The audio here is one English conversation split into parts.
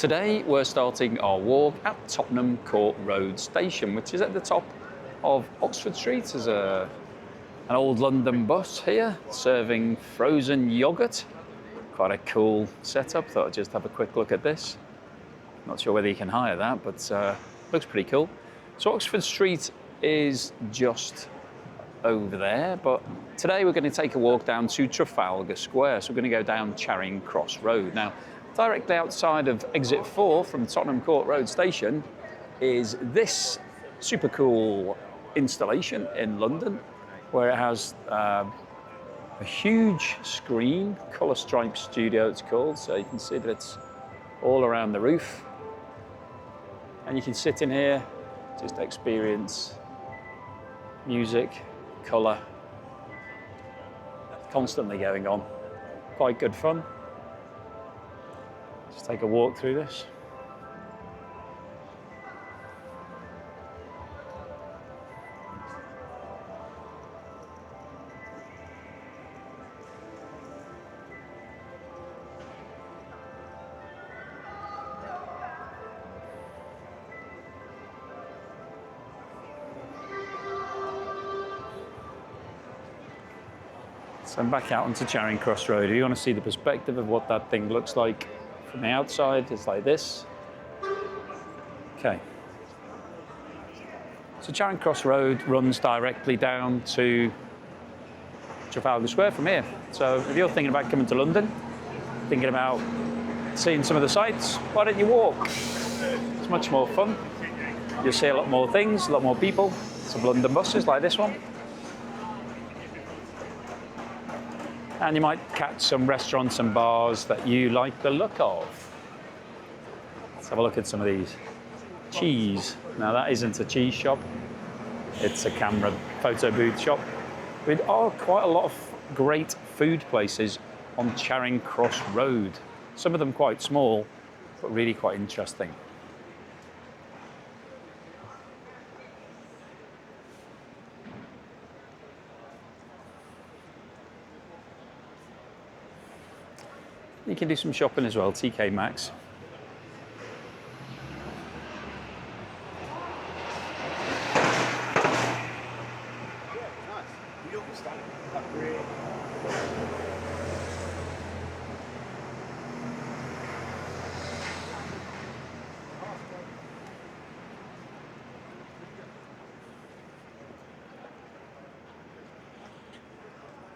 Today we're starting our walk at Tottenham Court Road station, which is at the top of Oxford Street. There's an old London bus here serving frozen yoghurt. Quite a cool setup. Thought I'd just have a quick look at this. Not sure whether you can hire that, but looks pretty cool. So Oxford Street is just over there, but today we're going to take a walk down to Trafalgar Square. So we're going to go down Charing Cross Road. Now, directly outside of exit 4 from Tottenham Court Road station is this super cool installation in London, where it has a huge screen, Colour Stripe Studio it's called, so you can see that it's all around the roof. And you can sit in here, just experience music, colour, constantly going on. Quite good fun. Just take a walk through this. So I'm back out onto Charing Cross Road. If you want to see the perspective of what that thing looks like from the outside, it's like this. Okay. So Charing Cross Road runs directly down to Trafalgar Square from here. So if you're thinking about coming to London, thinking about seeing some of the sights, why don't you walk? It's much more fun. You'll see a lot more things, a lot more people. Some London buses like this one. And you might catch some restaurants and bars that you like the look of. Let's have a look at some of these. Cheese. Now that isn't a cheese shop. It's a camera photo booth shop. There are quite a lot of great food places on Charing Cross Road. Some of them quite small, but really quite interesting. You can do some shopping as well, TK Maxx.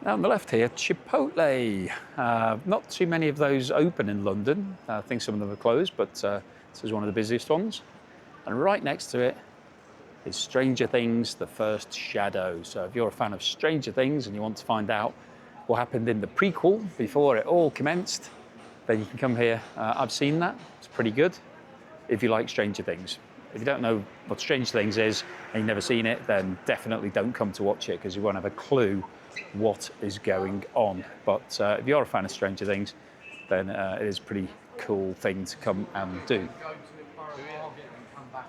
Now on the left here, Chipotle. Not too many of those open in London. I think some of them are closed, but this is one of the busiest ones. And right next to it is Stranger Things, The First Shadow. So if you're a fan of Stranger Things and you want to find out what happened in the prequel before it all commenced, then you can come here. I've seen that, it's pretty good if you like Stranger Things. If you don't know what Stranger Things is and you've never seen it, then definitely don't come to watch it because you won't have a clue what is going on. But if you're a fan of Stranger Things, then it is a pretty cool thing to come and do.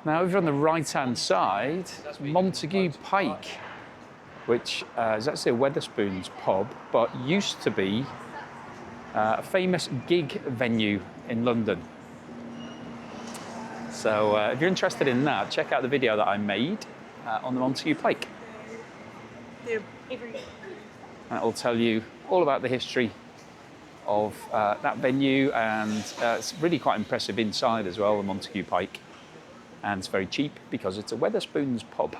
Now over on the right hand side, it's Montague Pike, which is actually a Wetherspoons pub, but used to be a famous gig venue in London. So if you're interested in that, check out the video that I made on the Montague Pike. That will tell you all about the history of that venue, and it's really quite impressive inside as well, the Montague Pike. And it's very cheap because it's a Wetherspoons pub.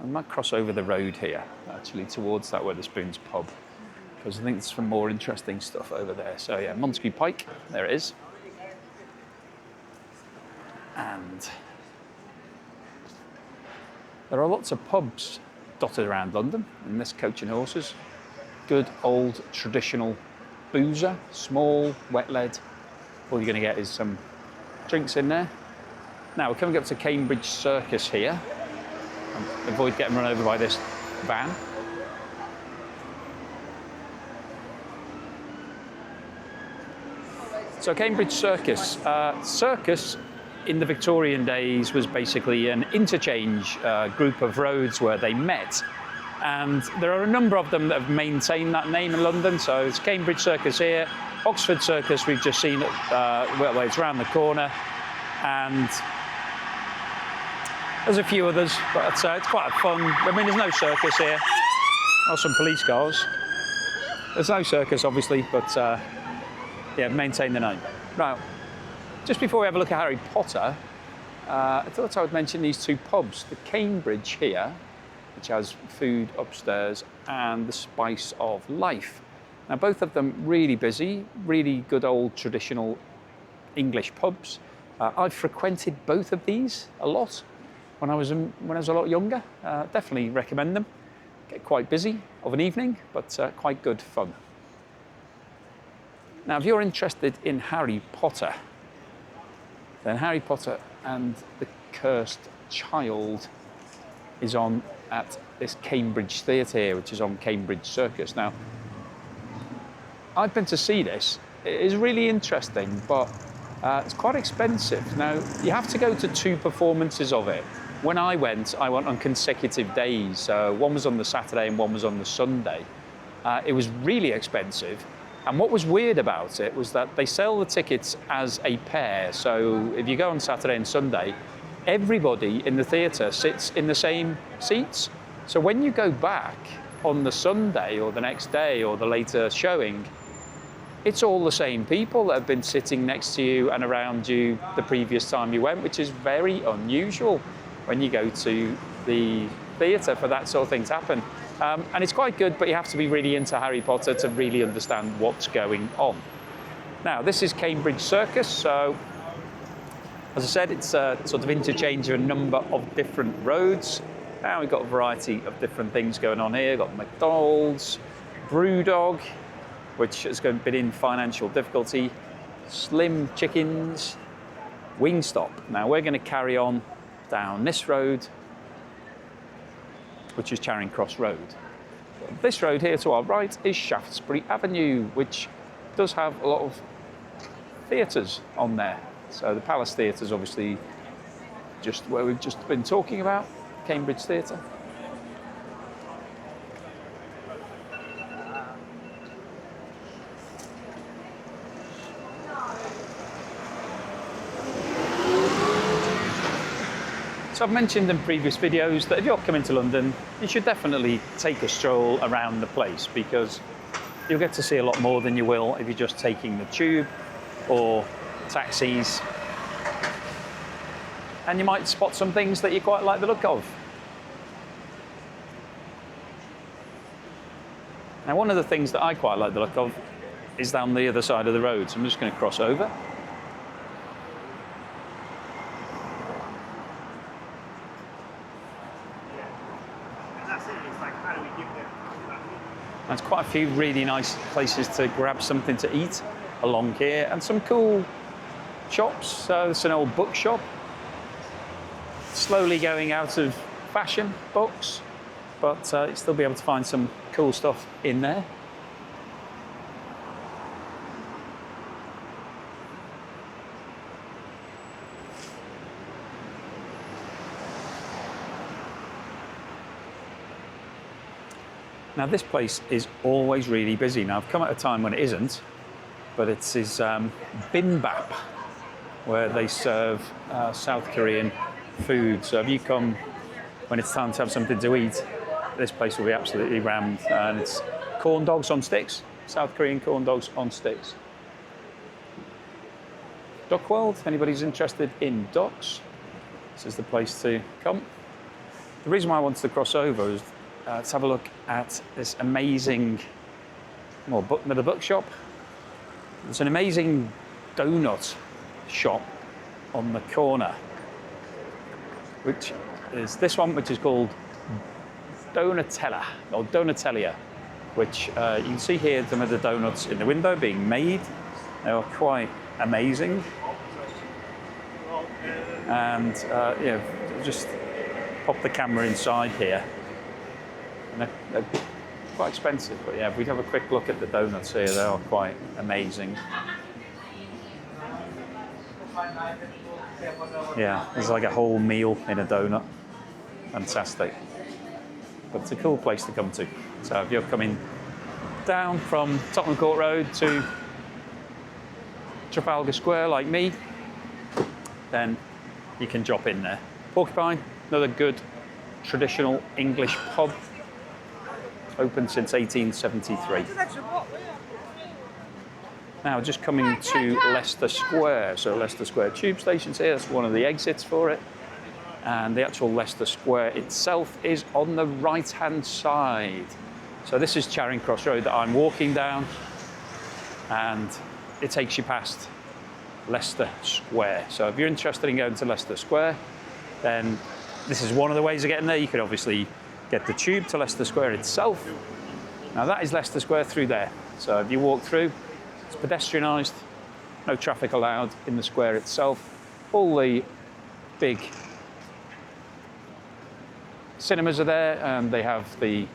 I might cross over the road here, actually, towards that Wetherspoons pub, because I think there's some more interesting stuff over there. So yeah, Montague Pike, there it is. And there are lots of pubs dotted around London in this Coach and Horses. Good old traditional boozer, small, wet lead. All you're going to get is some drinks in there. Now we're coming up to Cambridge Circus here. Avoid getting run over by this van. So Cambridge Circus. Circus in the Victorian days was basically an interchange group of roads where they met. And there are a number of them that have maintained that name in London. So it's Cambridge Circus here, Oxford Circus we've just seen, well, it's around the corner, and there's a few others, but it's quite fun. I mean, there's no circus here. Or some police cars. There's no circus, obviously, but yeah, maintain the name. Now, just before we have a look at Harry Potter, I thought I would mention these two pubs. The Cambridge here, which has food upstairs, and the Spice of Life. Now, both of them really busy, really good old traditional English pubs. I've frequented both of these a lot when I was a lot younger. Definitely recommend them. Get quite busy of an evening, but quite good fun. Now, if you're interested in Harry Potter, then Harry Potter and the Cursed Child is on at this Cambridge Theatre here, which is on Cambridge Circus. Now, I've been to see this. It is really interesting, but it's quite expensive. Now, you have to go to 2 performances of it. When I went on consecutive days. One was on the Saturday and one was on the Sunday. It was really expensive. And what was weird about it was that they sell the tickets as a pair. So if you go on Saturday and Sunday, everybody in the theatre sits in the same seats. So when you go back on the Sunday or the next day or the later showing, it's all the same people that have been sitting next to you and around you the previous time you went, which is very unusual when you go to the theatre for that sort of thing to happen. And it's quite good, but you have to be really into Harry Potter to really understand what's going on. Now, this is Cambridge Circus, so as I said, it's a sort of interchange of a number of different roads. Now we've got a variety of different things going on here. We've got McDonald's, Brewdog, which has been in financial difficulty, Slim Chickens, Wingstop. Now we're going to carry on down this road, which is Charing Cross Road. This road here to our right is Shaftesbury Avenue, which does have a lot of theatres on there. So the Palace Theatre is obviously just where we've just been talking about, Cambridge Theatre. So I've mentioned in previous videos that if you're coming to London, you should definitely take a stroll around the place, because you'll get to see a lot more than you will if you're just taking the tube or taxis. And you might spot some things that you quite like the look of. Now, one of the things that I quite like the look of is down the other side of the road. So I'm just going to cross over. There's quite a few really nice places to grab something to eat along here, and some cool shops. So it's an old bookshop, slowly going out of fashion, books, but you'll still be able to find some cool stuff in there. Now this place is always really busy. Now I've come at a time when it isn't, but it's his bimbap, where they serve South Korean food. So if you come when it's time to have something to eat, this place will be absolutely rammed. And it's corn dogs on sticks, South Korean corn dogs on sticks. Duck World, anybody's interested in ducks, this is the place to come. The reason why I wanted to cross over is let's have a look at this amazing, the bookshop. There's an amazing donut shop on the corner, which is this one, which is called Donatella, or Donatellia, which you can see here some of the donuts in the window being made. They are quite amazing. And yeah, just pop the camera inside here. They're quite expensive, but yeah, if we have a quick look at the donuts here, they are quite amazing. Yeah, there's like a whole meal in a donut. Fantastic. But it's a cool place to come to. So if you're coming down from Tottenham Court Road to Trafalgar Square like me, then you can drop in there. Porcupine, another good traditional English pub, open since 1873. Now just coming to Leicester Square. So Leicester Square tube station's here, that's one of the exits for it. And the actual Leicester Square itself is on the right-hand side. So this is Charing Cross Road that I'm walking down, and it takes you past Leicester Square. So if you're interested in going to Leicester Square, then this is one of the ways of getting there. You could obviously get the tube to Leicester Square itself. Now that is Leicester Square through there. So if you walk through, it's pedestrianised, no traffic allowed in the square itself. All the big cinemas are there, and they have the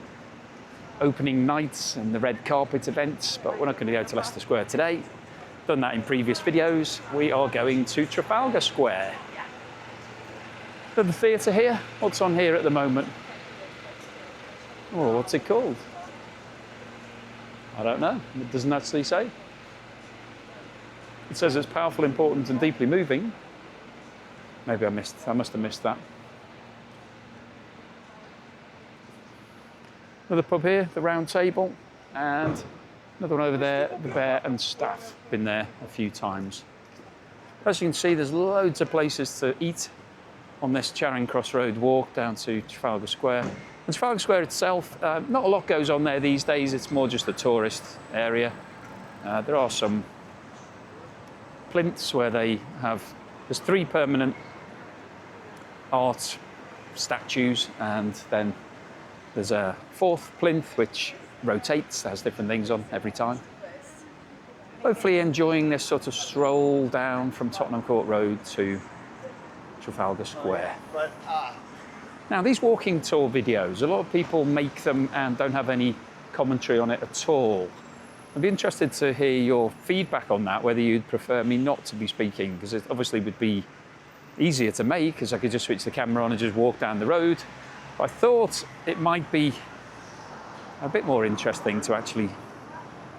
opening nights and the red carpet events, but we're not going to go to Leicester Square today. Done that in previous videos. We are going to Trafalgar Square. Got the theatre here. What's on here at the moment? Oh, what's it called? I don't know. It doesn't actually say. It says it's powerful, important, and deeply moving. Maybe I must have missed that. Another pub here, the Round Table, and another one over there, the Bear and Staff. Been there a few times. As you can see, there's loads of places to eat on this Charing Cross Road walk down to Trafalgar Square. And Trafalgar Square itself, not a lot goes on there these days. It's more just a tourist area. There are some plinths where there's 3 permanent art statues, and then there's a 4th plinth which rotates, has different things on every time. Hopefully enjoying this sort of stroll down from Tottenham Court Road to Trafalgar Square. Now these walking tour videos, a lot of people make them and don't have any commentary on it at all. I'd be interested to hear your feedback on that, whether you'd prefer me not to be speaking, because it obviously would be easier to make, because I could just switch the camera on and just walk down the road. I thought it might be a bit more interesting to actually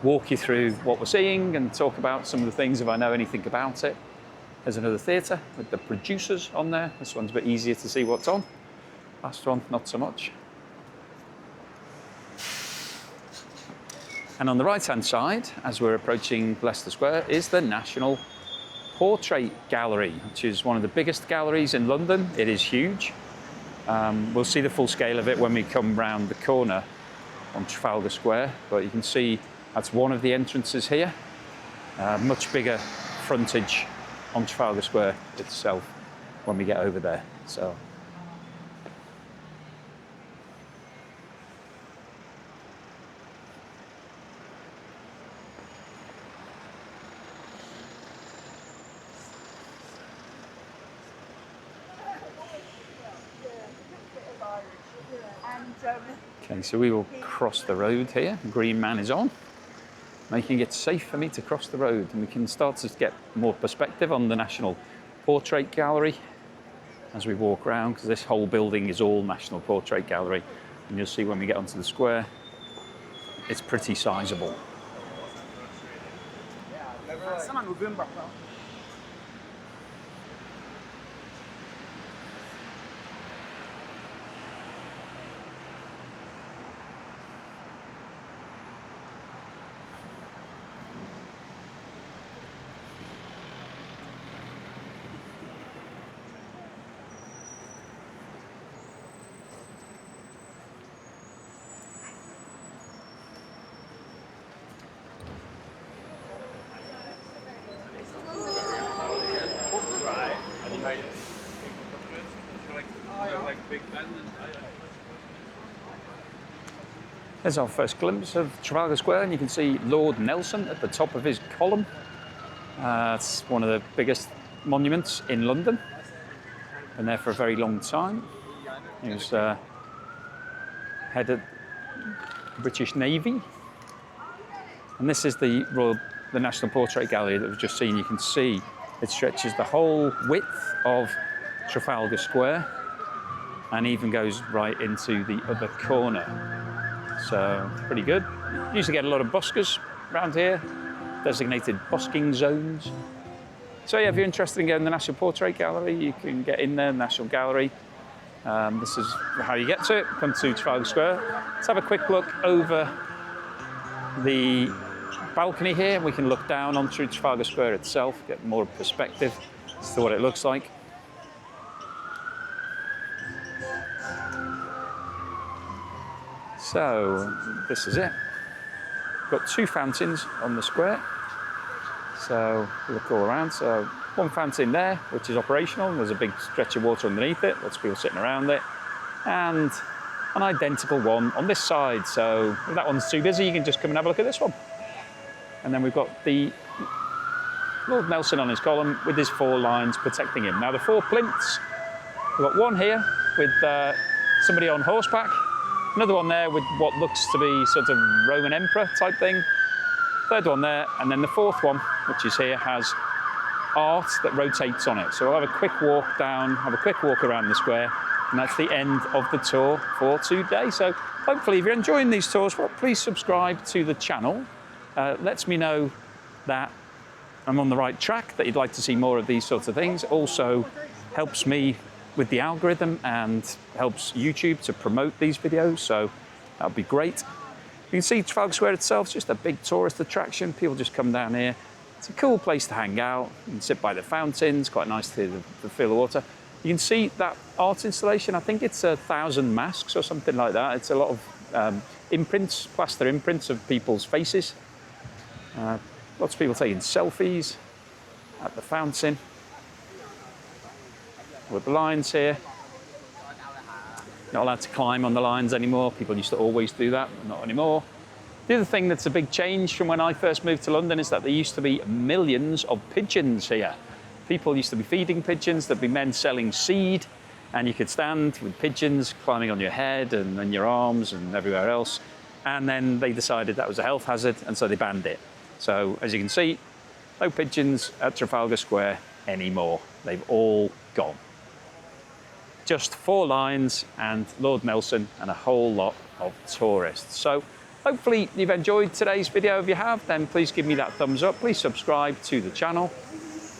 walk you through what we're seeing and talk about some of the things if I know anything about it. There's another theatre with the producers on there. This one's a bit easier to see what's on. Last one, not so much. And on the right-hand side, as we're approaching Leicester Square, is the National Portrait Gallery, which is one of the biggest galleries in London. It is huge. We'll see the full scale of it when we come round the corner on Trafalgar Square, but you can see that's one of the entrances here. Much bigger frontage on Trafalgar Square itself when we get over there. So. Okay, so we will cross the road here. The green man is on, making it safe for me to cross the road, and we can start to get more perspective on the National Portrait Gallery as we walk around, because this whole building is all National Portrait Gallery, and you'll see when we get onto the square, it's pretty sizable. There's our first glimpse of Trafalgar Square, and you can see Lord Nelson at the top of his column. It's one of the biggest monuments in London. Been there for a very long time. He was head of the British Navy. And this is the National Portrait Gallery that we've just seen. You can see it stretches the whole width of Trafalgar Square and even goes right into the other corner. So pretty good. Used to get a lot of buskers around here. designated busking zones. So yeah, if you're interested in getting the National Portrait Gallery, you can get in there, National Gallery. This is how you get to it. Come to Trafalgar Square. Let's have a quick look over the balcony here. We can look down onto Trafalgar Square itself, get more perspective as to what it looks like. So this is it. Got 2 fountains on the square. So look all around. So one fountain there, which is operational. There's a big stretch of water underneath it. Lots of people sitting around it. And an identical one on this side. So if that one's too busy, you can just come and have a look at this one. And then we've got the Lord Nelson on his column with his 4 lines protecting him. Now the 4 plinths, we've got one here with somebody on horseback, another one there with what looks to be sort of Roman emperor type thing, third one there, and then the 4th one, which is here, has art that rotates on it. So we'll have a quick walk down, have a quick walk around the square, and that's the end of the tour for today. So hopefully if you're enjoying these tours, well, please subscribe to the channel. Lets me know that I'm on the right track, that you'd like to see more of these sorts of things. Also helps me with the algorithm and helps YouTube to promote these videos, so that would be great. You can see Trafalgar Square itself is just a big tourist attraction. People just come down here. It's a cool place to hang out. You can sit by the fountains, quite nice to feel the water. You can see that art installation. I think it's 1,000 masks or something like that. It's a lot of imprints, plaster imprints of people's faces. Lots of people taking selfies at the fountain with the lines here. Not allowed to climb on the lines anymore. People used to always do that, but not anymore. The other thing that's a big change from when I first moved to London is that there used to be millions of pigeons here. People used to be feeding pigeons. There'd be men selling seed, and you could stand with pigeons climbing on your head and on your arms and everywhere else. And then they decided that was a health hazard, and so they banned it. So as you can see, no pigeons at Trafalgar Square anymore. They've all gone. Just 4 lines and Lord Nelson and a whole lot of tourists. So hopefully you've enjoyed today's video. If you have, then please give me that thumbs up. Please subscribe to the channel,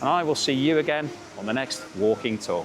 and I will see you again on the next walking tour.